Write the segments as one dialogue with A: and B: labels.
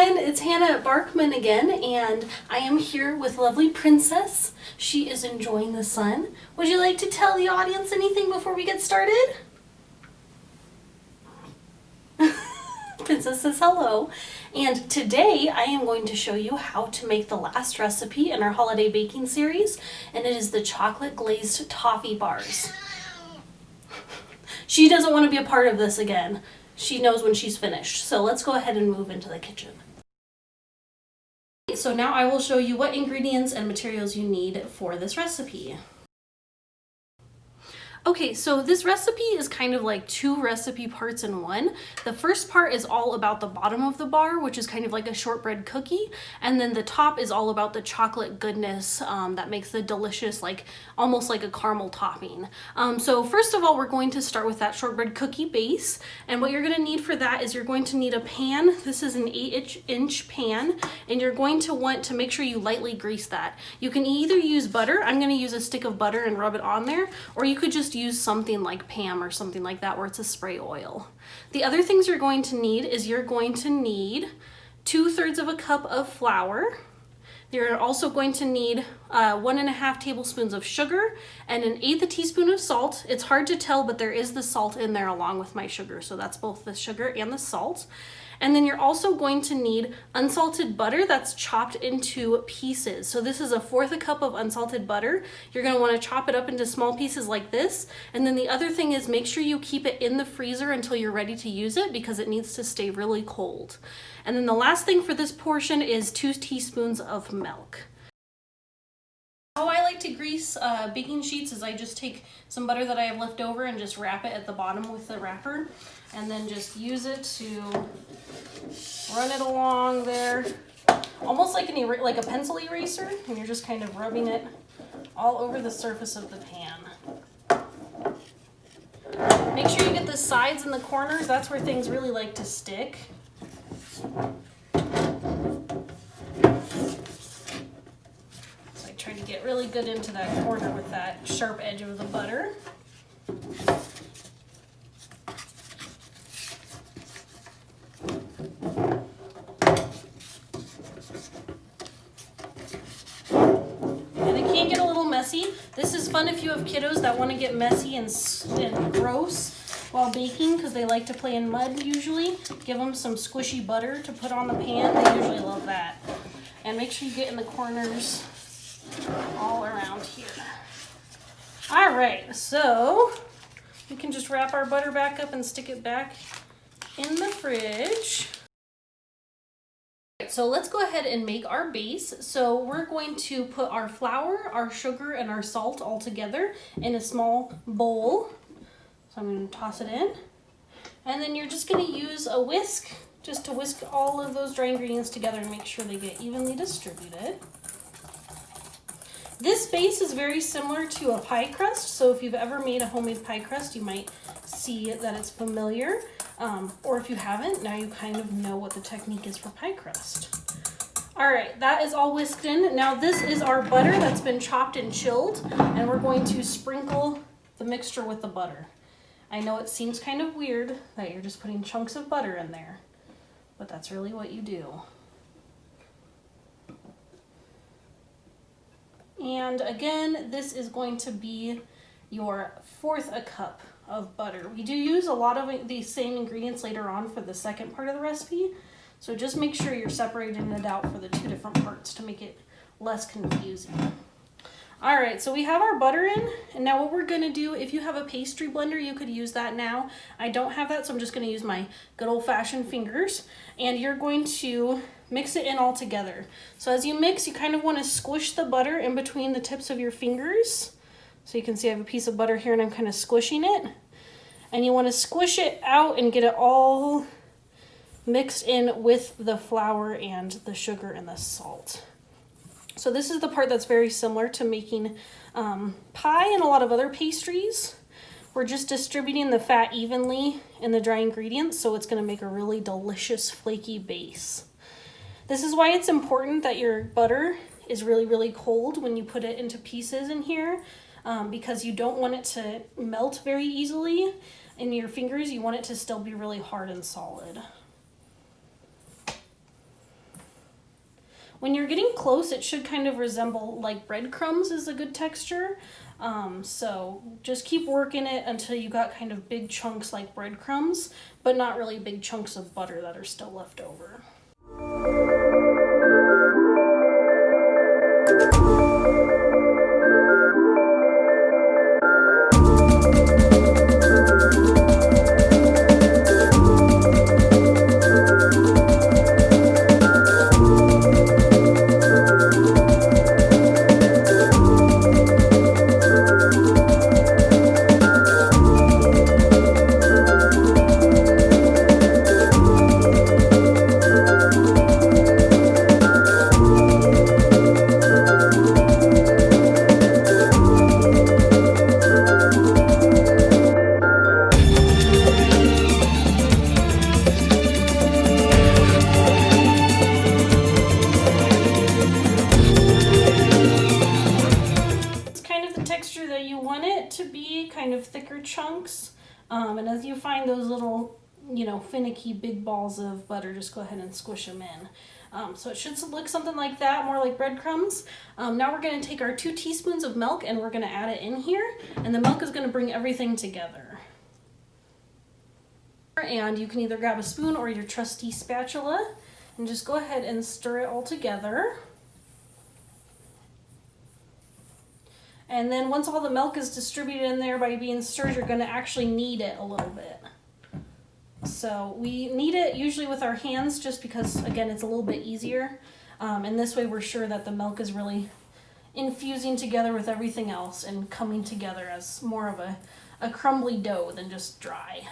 A: everyone, it's Hannah Barkman again, and I am here with lovely Princess. She is enjoying the sun. Would you like to tell the audience anything before we get started? Princess says hello, and today I am going to show you how to make the last recipe in our holiday baking series, and it is the chocolate glazed toffee bars. She doesn't want to be a part of this again. She knows when she's finished. So let's go ahead and move into the kitchen. So now I will show you what ingredients and materials you need for this recipe. Okay, so this recipe is kind of like two recipe parts in one. The first part is all about the bottom of the bar, which is kind of like a shortbread cookie. And then the top is all about the chocolate goodness that makes the delicious, like almost like a caramel topping. So first of all, we're going to start with that shortbread cookie base. And what you're gonna need for that is you're going to need a pan. This is an 8-inch pan, and you're going to want to make sure you lightly grease that. You can either use butter. I'm gonna use a stick of butter and rub it on there, or you could just use something like Pam or something like that where it's a spray oil. The other things you're going to need is you're going to need 2/3 of a cup of flour. You're also going to need 1.5 tablespoons of sugar and 1/8 teaspoon of salt. It's hard to tell, but there is the salt in there along with my sugar. So that's both the sugar and the salt. And then you're also going to need unsalted butter that's chopped into pieces. So this is 1/4 cup of unsalted butter. You're going to want to chop it up into small pieces like this. And then the other thing is make sure you keep it in the freezer until you're ready to use it because it needs to stay really cold. And then the last thing for this portion is 2 teaspoons of milk. How I like to grease baking sheets is I just take some butter that I have left over and just wrap it at the bottom with the wrapper, and then just use it to run it along there, almost like like a pencil eraser, and you're just kind of rubbing it all over the surface of the pan. Make sure you get the sides and the corners. That's where things really like to stick. Try to get really good into that corner with that sharp edge of the butter. And it can get a little messy. This is fun if you have kiddos that want to get messy and gross while baking because they like to play in mud usually. Give them some squishy butter to put on the pan. They usually love that. And make sure you get in the corners all around here. All right, so we can just wrap our butter back up and stick it back in the fridge. So let's go ahead and make our base. So we're going to put our flour, our sugar, and our salt all together in a small bowl. So I'm going to toss it in. And then you're just going to use a whisk just to whisk all of those dry ingredients together and make sure they get evenly distributed. This base is very similar to a pie crust, so if you've ever made a homemade pie crust, you might see that it's familiar. Or if you haven't, now you kind of know what the technique is for pie crust. All right, that is all whisked in. Now this is our butter that's been chopped and chilled, and we're going to sprinkle the mixture with the butter. I know it seems kind of weird that you're just putting chunks of butter in there, but that's really what you do. And again, this is going to be your 1/4 cup of butter. We do use a lot of these same ingredients later on for the second part of the recipe, so just make sure you're separating it out for the two different parts to make it less confusing. All right, so we have our butter in, and now what we're gonna do, if you have a pastry blender, you could use that now. I don't have that, so I'm just gonna use my good old-fashioned fingers, and you're going to mix it in all together. So as you mix, you kind of want to squish the butter in between the tips of your fingers. So you can see I have a piece of butter here and I'm kind of squishing it. And you want to squish it out and get it all mixed in with the flour and the sugar and the salt. So this is the part that's very similar to making pie and a lot of other pastries. We're just distributing the fat evenly in the dry ingredients, so it's going to make a really delicious flaky base. This is why it's important that your butter is really, really cold when you put it into pieces in here, because you don't want it to melt very easily in your fingers. You want it to still be really hard and solid. When you're getting close, it should kind of resemble like breadcrumbs is a good texture. So just keep working it until you got kind of big chunks like breadcrumbs, but not really big chunks of butter that are still left over. That you want it to be kind of thicker chunks, and as you find those little, you know, finicky big balls of butter, just go ahead and squish them in. So it should look something like that, more like breadcrumbs. Now we're going to take our 2 teaspoons of milk and we're going to add it in here, and the milk is going to bring everything together. And you can either grab a spoon or your trusty spatula and just go ahead and stir it all together. And then once all the milk is distributed in there by being stirred, you're going to actually knead it a little bit. So we knead it usually with our hands just because, again, it's a little bit easier. And this way we're sure that the milk is really infusing together with everything else and coming together as more of a crumbly dough than just dry.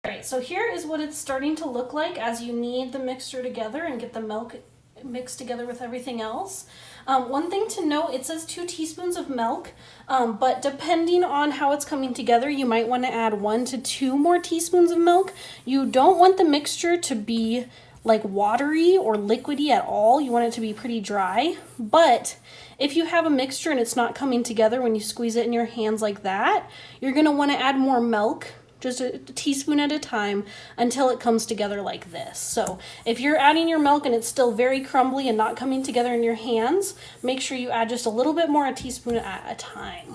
A: Alright, so here is what it's starting to look like as you knead the mixture together and get the milk mixed together with everything else. One thing to note, it says 2 teaspoons of milk, but depending on how it's coming together, you might want to add 1 to 2 more teaspoons of milk. You don't want the mixture to be like watery or liquidy at all. You want it to be pretty dry. But if you have a mixture and it's not coming together when you squeeze it in your hands like that, you're going to want to add more milk, just a teaspoon at a time, until it comes together like this. So if you're adding your milk and it's still very crumbly and not coming together in your hands, make sure you add just a little bit more, a teaspoon at a time.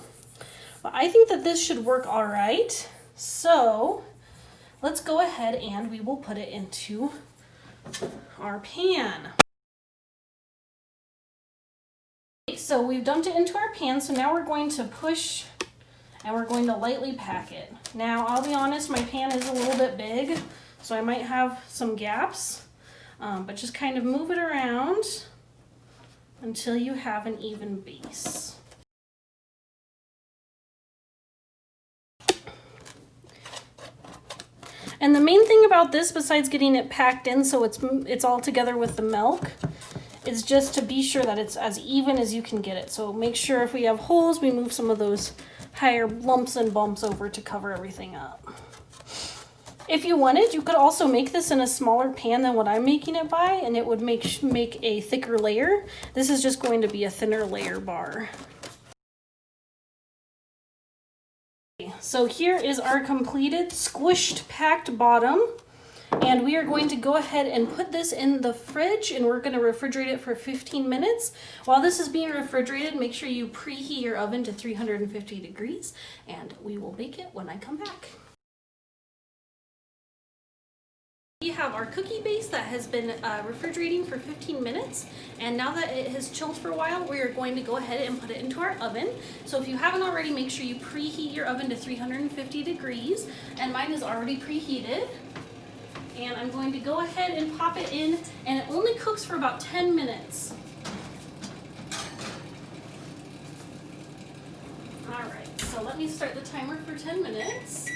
A: But I think that this should work all right. So let's go ahead and we will put it into our pan. So we've dumped it into our pan, so now we're going to push and we're going to lightly pack it. Now, I'll be honest, my pan is a little bit big, so I might have some gaps, but just kind of move it around until you have an even base. And the main thing about this, besides getting it packed in so it's all together with the milk, is just to be sure that it's as even as you can get it. So make sure if we have holes, we move some of those higher lumps and bumps over to cover everything up. If you wanted, you could also make this in a smaller pan than what I'm making it by, and it would make a thicker layer. This is just going to be a thinner layer bar. So here is our completed squished packed bottom, and we are going to go ahead and put this in the fridge, and we're going to refrigerate it for 15 minutes. While this is being refrigerated, make sure you preheat your oven to 350 degrees, and we will bake it when I come back. We have our cookie base that has been refrigerating for 15 minutes, and now that it has chilled for a while, we are going to go ahead and put it into our oven. So if you haven't already, make sure you preheat your oven to 350 degrees, and mine is already preheated. And I'm going to go ahead and pop it in, and it only cooks for about 10 minutes. All right, so let me start the timer for 10 minutes.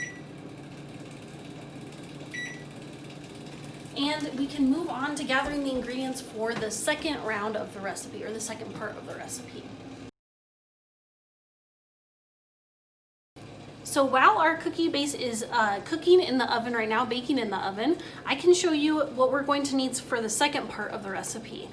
A: And we can move on to gathering the ingredients for the second round of the recipe, or the second part of the recipe. So while our cookie base is cooking in the oven right now, baking in the oven, I can show you what we're going to need for the second part of the recipe.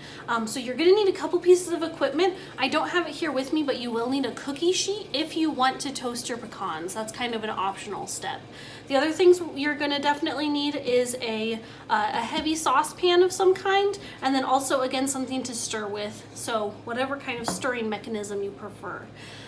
A: So you're gonna need a couple pieces of equipment. I don't have it here with me, but you will need a cookie sheet if you want to toast your pecans. That's kind of an optional step. The other things you're gonna definitely need is a heavy saucepan of some kind, and then also, again, something to stir with. So whatever kind of stirring mechanism you prefer.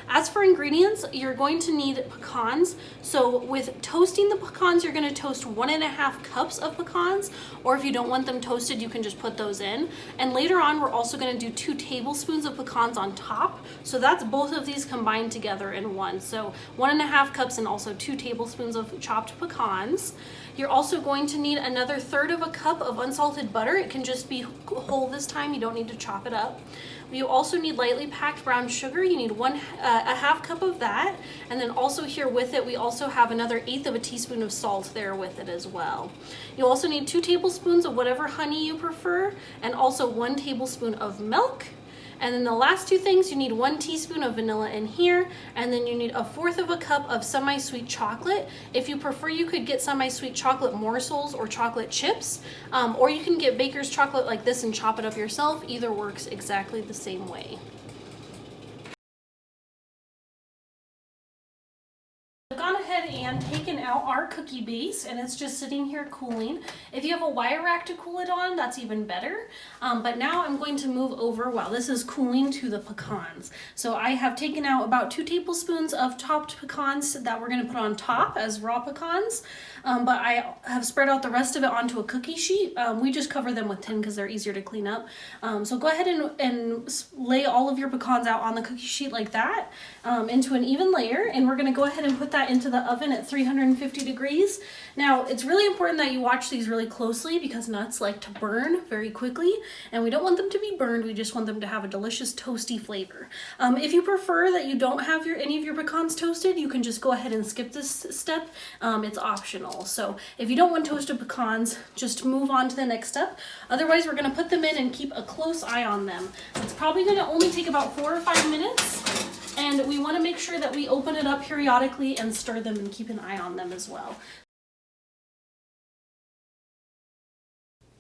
A: As for ingredients, you're going to need pecans. So with toasting the pecans, you're gonna toast 1.5 cups of pecans, or if you don't want them toasted, you can just put those in. And later on, we're also gonna do 2 tablespoons of pecans on top. So that's both of these combined together in one. So 1.5 cups and also 2 tablespoons of chopped pecans. You're also going to need another 1/3 of a cup of unsalted butter. It can just be whole this time, you don't need to chop it up. You also need lightly packed brown sugar. You need a half cup of that. And then also here with it, we also have another 1/8 of a teaspoon of salt there with it as well. You also need 2 tablespoons of whatever honey you prefer, and also 1 tablespoon of milk. And then the last 2 things, you need 1 teaspoon of vanilla in here, and then you need 1/4 of a cup of semi-sweet chocolate. If you prefer, you could get semi-sweet chocolate morsels or chocolate chips, or you can get baker's chocolate like this and chop it up yourself. Either works exactly the same way. I've gone ahead and taken out our cookie base, and it's just sitting here cooling. If you have a wire rack to cool it on, that's even better. But now I'm going to move over while this is cooling to the pecans. So I have taken out about 2 tablespoons of chopped pecans that we're going to put on top as raw pecans. But I have spread out the rest of it onto a cookie sheet. We just cover them with tin because they're easier to clean up. So go ahead and lay all of your pecans out on the cookie sheet like that, into an even layer, and we're going to go ahead and put that into the oven at 350 degrees. Now, it's really important that you watch these really closely because nuts like to burn very quickly, and we don't want them to be burned. We just want them to have a delicious toasty flavor. If you prefer that you don't have any of your pecans toasted, you can just go ahead and skip this step. It's optional. So if you don't want toasted pecans, just move on to the next step. Otherwise, we're going to put them in and keep a close eye on them. It's probably going to only take about 4 or 5 minutes. And we want to make sure that we open it up periodically and stir them and keep an eye on them as well.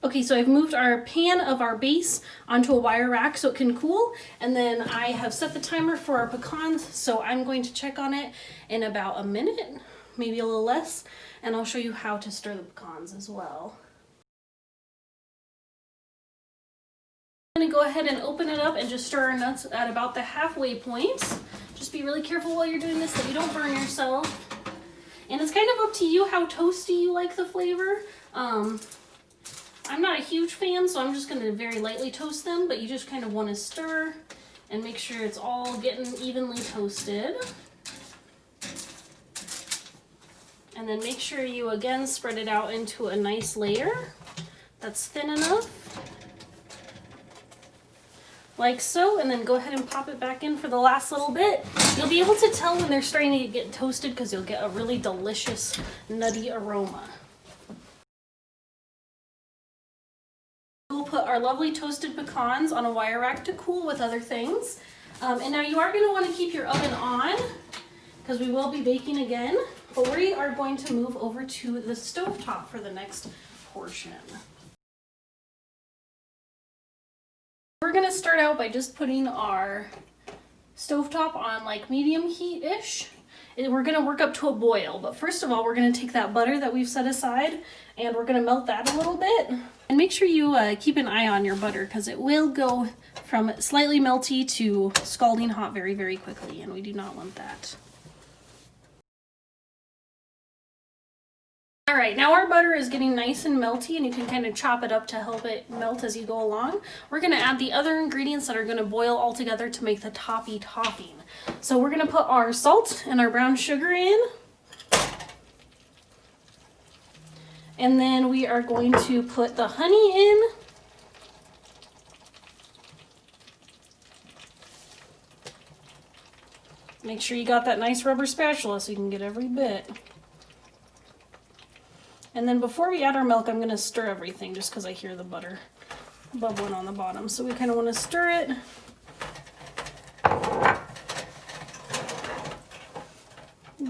A: Okay, so I've moved our pan of our base onto a wire rack so it can cool, and then I have set the timer for our pecans, so I'm going to check on it in about a minute, maybe a little less, and I'll show you how to stir the pecans as well. I'm going to go ahead and open it up and just stir our nuts at about the halfway point. Just be really careful while you're doing this that you don't burn yourself. And it's kind of up to you how toasty you like the flavor. I'm not a huge fan, so I'm just going to very lightly toast them, but you just kind of want to stir and make sure it's all getting evenly toasted. And then make sure you again spread it out into a nice layer that's thin enough. Like so, and then go ahead and pop it back in for the last little bit. You'll be able to tell when they're starting to get toasted because you'll get a really delicious nutty aroma. We'll put our lovely toasted pecans on a wire rack to cool with other things. And now you are going to want to keep your oven on because we will be baking again, but we are going to move over to the stovetop for the next portion. We're going to start out by just putting our stovetop on like medium heat-ish. We're going to work up to a boil, but first of all, we're going to take that butter that we've set aside and we're going to melt that a little bit. And make sure you keep an eye on your butter because it will go from slightly melty to scalding hot very, very quickly, and we do not want that. All right, now our butter is getting nice and melty, and you can kind of chop it up to help it melt as you go along. We're going to add the other ingredients that are going to boil all together to make the toppy topping. So we're going to put our salt and our brown sugar in. And then we are going to put the honey in. Make sure you got that nice rubber spatula so you can get every bit. And then before we add our milk, I'm going to stir everything just because I hear the butter bubbling on the bottom. So we kind of want to stir it.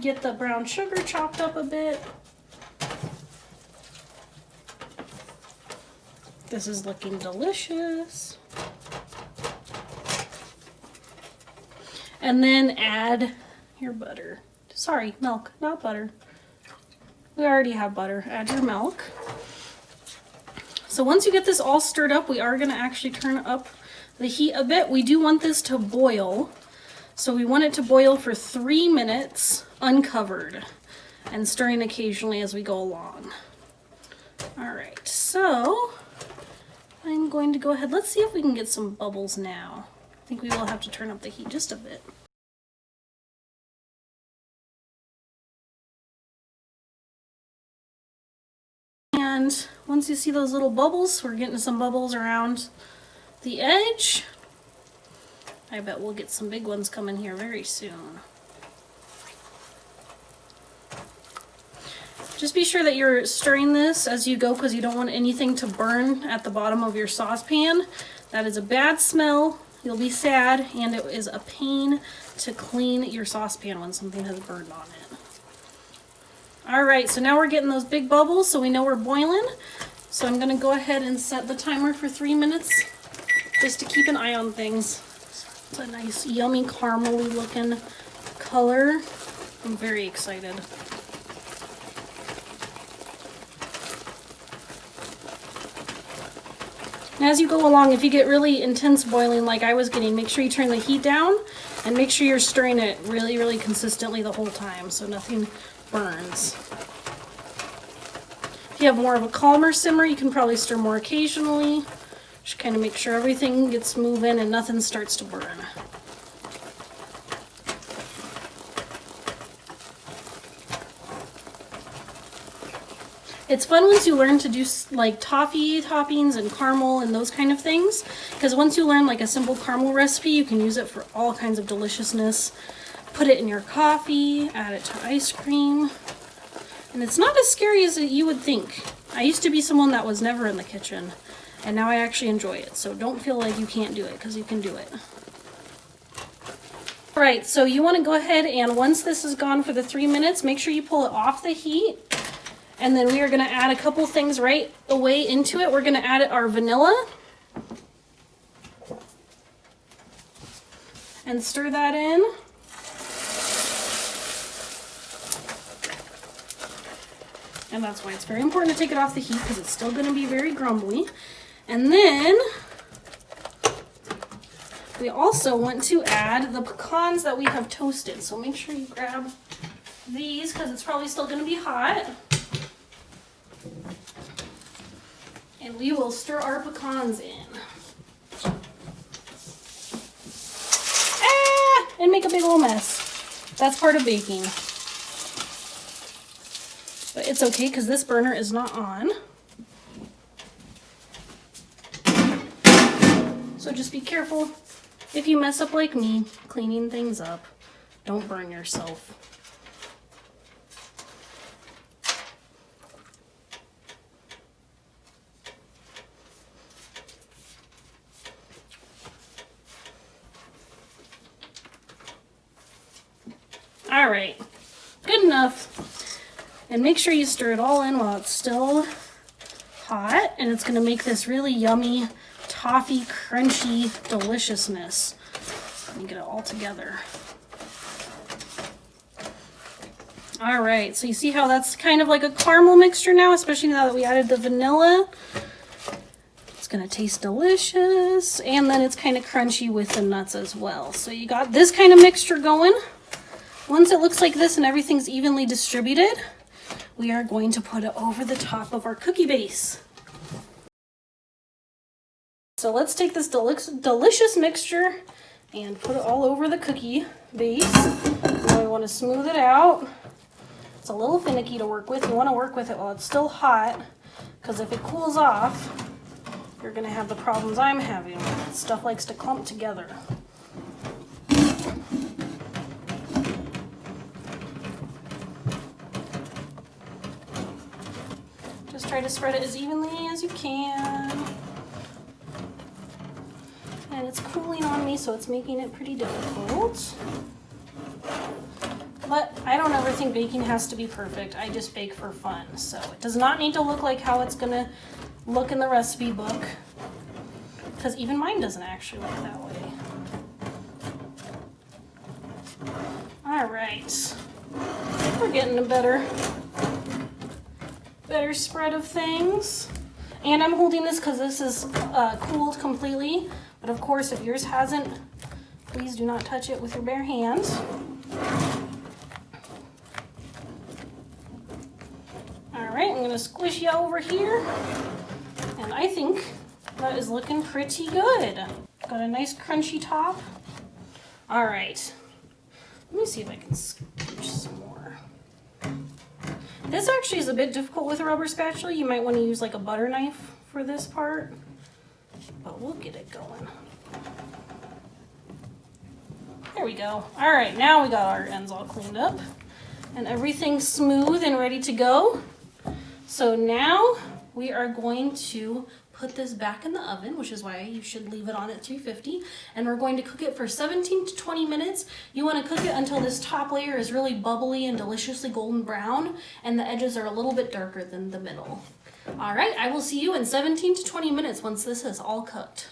A: Get the brown sugar chopped up a bit. This is looking delicious. And then add your butter. Sorry, milk, not butter. We already have butter. Add your milk. So once you get this all stirred up, we are going to actually turn up the heat a bit. We do want this to boil. So we want it to boil for 3 minutes uncovered and stirring occasionally as we go along. All right, so I'm going to go ahead. Let's see if we can get some bubbles now. I think we will have to turn up the heat just a bit. And once you see those little bubbles, we're getting some bubbles around the edge. I bet we'll get some big ones coming here very soon. Just be sure that you're stirring this as you go because you don't want anything to burn at the bottom of your saucepan. That is a bad smell. You'll be sad, and it is a pain to clean your saucepan when something has burned on it. All right, so now we're getting those big bubbles, so we know we're boiling. So I'm gonna go ahead and set the timer for 3 minutes just to keep an eye on things. It's a nice, yummy, caramely looking color. I'm very excited. And as you go along, if you get really intense boiling like I was getting, make sure you turn the heat down and make sure you're stirring it really, really consistently the whole time so nothing burns. If you have more of a calmer simmer, you can probably stir more occasionally. Just kind of make sure everything gets moving and nothing starts to burn. It's fun once you learn to do like toffee toppings and caramel and those kind of things, because once you learn like a simple caramel recipe, you can use it for all kinds of deliciousness. Put it in your coffee, add it to ice cream, and it's not as scary as you would think. I used to be someone that was never in the kitchen, and now I actually enjoy it, so don't feel like you can't do it, because you can do it. Alright, so you want to go ahead and once this is gone for the 3 minutes, make sure you pull it off the heat. And then we are going to add a couple things right away into it. We're going to add our vanilla. And stir that in. And that's why it's very important to take it off the heat, because it's still going to be very grumbly. And then we also want to add the pecans that we have toasted. So make sure you grab these because it's probably still going to be hot. And we will stir our pecans in. And make a big old mess. That's part of baking. But it's okay because this burner is not on. So just be careful if you mess up like me, cleaning things up. Don't burn yourself. All right, good enough. And make sure you stir it all in while it's still hot, and it's gonna make this really yummy, toffee, crunchy deliciousness. Let me get it all together. All right, so you see how that's kind of like a caramel mixture now, especially now that we added the vanilla. It's gonna taste delicious, and then it's kind of crunchy with the nuts as well. So you got this kind of mixture going. Once it looks like this and everything's evenly distributed, we are going to put it over the top of our cookie base. So let's take this delicious mixture and put it all over the cookie base. Now we want to smooth it out. It's a little finicky to work with. You want to work with it while it's still hot, because if it cools off, you're going to have the problems I'm having. Stuff likes to clump together. Just try to spread it as evenly as you can. And it's cooling on me, so it's making it pretty difficult. But I don't ever think baking has to be perfect. I just bake for fun. So it does not need to look like how it's gonna look in the recipe book, because even mine doesn't actually look that way. All right, we're getting a better spread of things. And I'm holding this because this is cooled completely. But of course, if yours hasn't, please do not touch it with your bare hands. All right, I'm gonna squish you over here. And I think that is looking pretty good. Got a nice crunchy top. All right, let me see if I can squish some more. This actually is a bit difficult with a rubber spatula. You might want to use like a butter knife for this part, but we'll get it going. There we go. All right, now we got our ends all cleaned up and everything's smooth and ready to go. So now we are going to put this back in the oven, which is why you should leave it on at 350, and we're going to cook it for 17 to 20 minutes. You want to cook it until this top layer is really bubbly and deliciously golden brown, and the edges are a little bit darker than the middle. All right, I will see you in 17 to 20 minutes once this is all cooked.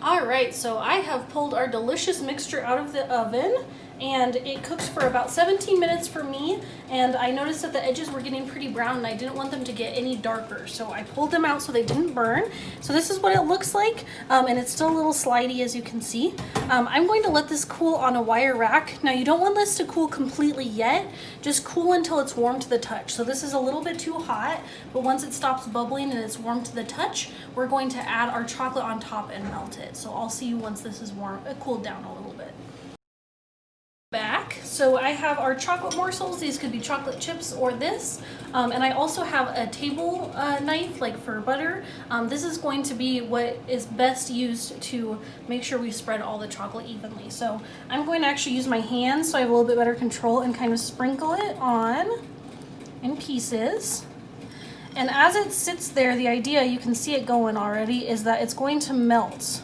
A: All right, so I have pulled our delicious mixture out of the oven, and it cooks for about 17 minutes for me, and I noticed that the edges were getting pretty brown and I didn't want them to get any darker, so I pulled them out so they didn't burn. So this is what it looks like, and it's still a little slidey, as you can see. I'm going to let this cool on a wire rack. Now you don't want this to cool completely yet, just cool until it's warm to the touch. So this is a little bit too hot, but once it stops bubbling and it's warm to the touch, we're going to add our chocolate on top and melt it. So I'll see you once this is warm, cooled down a little bit. Back, so I have our chocolate morsels. These could be chocolate chips or this, and I also have a table knife, like for butter. This is going to be what is best used to make sure we spread all the chocolate evenly. So I'm going to actually use my hands so I have a little bit better control and kind of sprinkle it on in pieces. And as it sits there, the idea, you can see it going already, is that it's going to melt.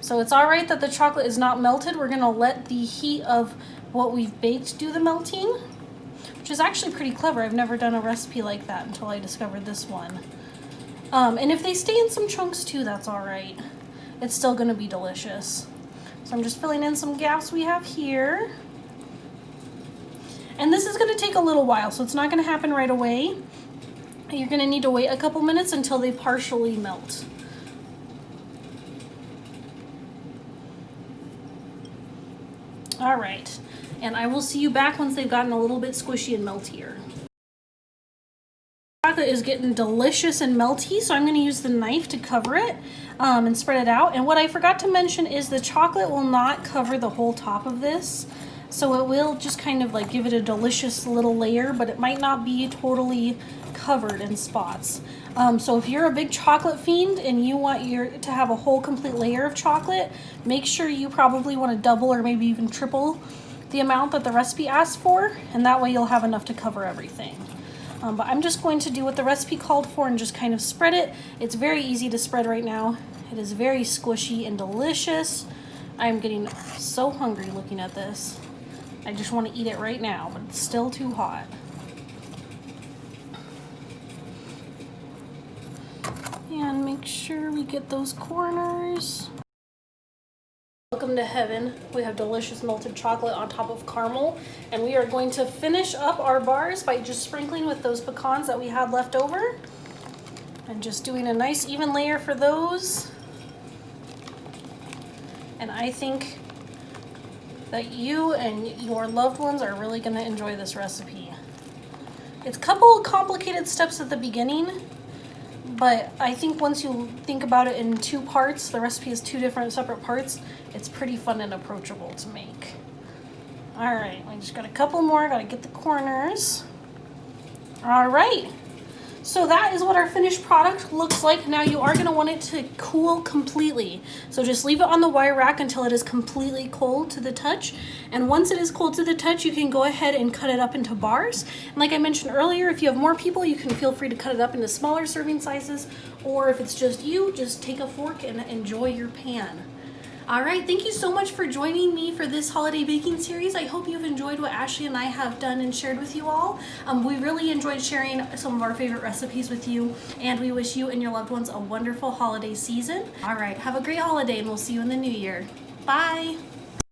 A: So it's all right that the chocolate is not melted. We're gonna let the heat of what we've baked do the melting, which is actually pretty clever. I've never done a recipe like that until I discovered this one. And if they stay in some chunks too, that's all right. It's still gonna be delicious. So I'm just filling in some gaps we have here. And this is gonna take a little while, so it's not gonna happen right away. You're gonna need to wait a couple minutes until they partially melt. All right, and I will see you back once they've gotten a little bit squishy and meltier. Chocolate is getting delicious and melty, so I'm going to use the knife to cover it and spread it out. And what I forgot to mention is the chocolate will not cover the whole top of this, so it will just kind of like give it a delicious little layer, but it might not be totally covered in spots. So if you're a big chocolate fiend and you want to have a whole complete layer of chocolate, make sure you probably want to double or maybe even triple the amount that the recipe asks for, and that way you'll have enough to cover everything. But I'm just going to do what the recipe called for and just kind of spread it. It's very easy to spread right now. It is very squishy and delicious. I'm getting so hungry looking at this. I just want to eat it right now, but it's still too hot. And make sure we get those corners. Welcome to heaven. We have delicious melted chocolate on top of caramel, and we are going to finish up our bars by just sprinkling with those pecans that we had left over and just doing a nice even layer for those. And I think that you and your loved ones are really going to enjoy this recipe. It's a couple of complicated steps at the beginning, but I think once you think about it in two parts, the recipe is two different separate parts, it's pretty fun and approachable to make. All right, I just got a couple more, gotta get the corners. All right, so that is what our finished product looks like. Now you are gonna want it to cool completely. So just leave it on the wire rack until it is completely cold to the touch. And once it is cold to the touch, you can go ahead and cut it up into bars. And like I mentioned earlier, if you have more people, you can feel free to cut it up into smaller serving sizes. Or if it's just you, just take a fork and enjoy your pan. All right, thank you so much for joining me for this holiday baking series. I hope you've enjoyed what Ashley and I have done and shared with you all. We really enjoyed sharing some of our favorite recipes with you, and we wish you and your loved ones a wonderful holiday season. All right, have a great holiday, and we'll see you in the new year. Bye.